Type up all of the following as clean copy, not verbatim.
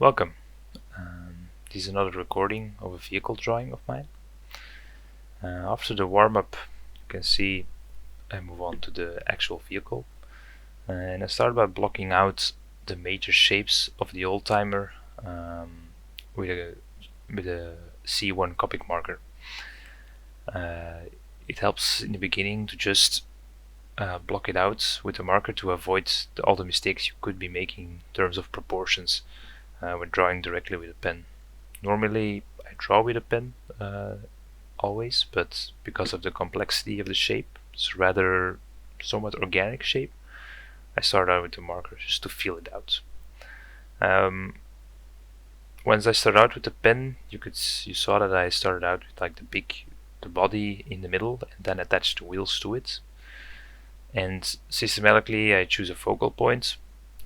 Welcome. This is another recording of a vehicle drawing of mine. After the warm-up, you can see I move on to the actual vehicle. And I start by blocking out the major shapes of the Oldtimer with a C1 Copic marker. It helps in the beginning to just block it out with a marker to avoid all the mistakes you could be making in terms of proportions when drawing directly with a pen. Normally I draw with a pen always, but because of the complexity of the shape, it's rather somewhat organic shape, I start out with the marker just to feel it out. Once I start out with the pen, you saw that I started out with like the body in the middle and then attached the wheels to it. And systematically I choose a focal point.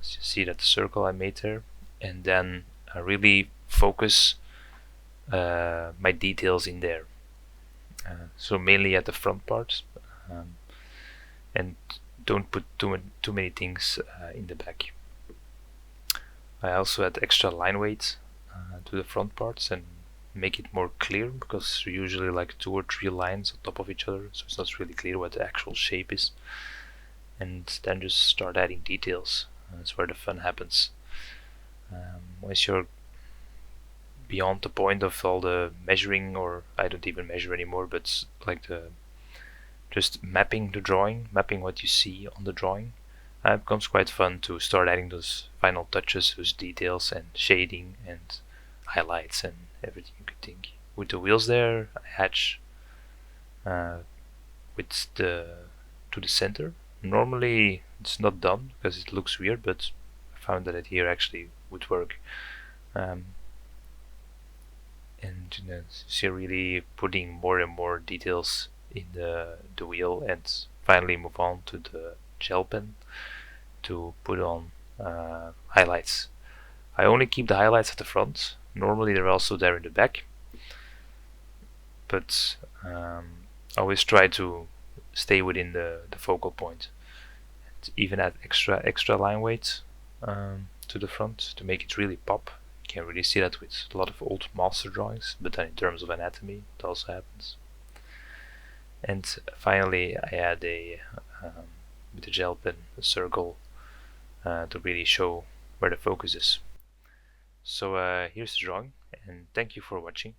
So you see that the circle I made there, and then I really focus my details in there. So mainly at the front parts, um, and don't put too many things in the back. I also add extra line weight to the front parts and make it more clear, because they're usually like 2 or 3 lines on top of each other, so it's not really clear what the actual shape is. And then just start adding details. That's where the fun happens. Once you're beyond the point of all the measuring, or I don't even measure anymore, but like the just mapping the drawing, mapping what you see on the drawing, it becomes quite fun to start adding those final touches, those details and shading and highlights and everything you could think. With the wheels there, I hatch uh, with the to the center. Normally it's not done because it looks weird, but I found that it here actually would work. Um, and see, really putting more and more details in the wheel, and finally move on to the gel pen to put on highlights. I only keep the highlights at the front. Normally they're also there in the back, but I always try to stay within the focal point. And even add extra line weight to the front to make it really pop. You can really see that with a lot of old master drawings, but then in terms of anatomy it also happens. And finally I add with the gel pen, a circle to really show where the focus is. So here's the drawing, and thank you for watching.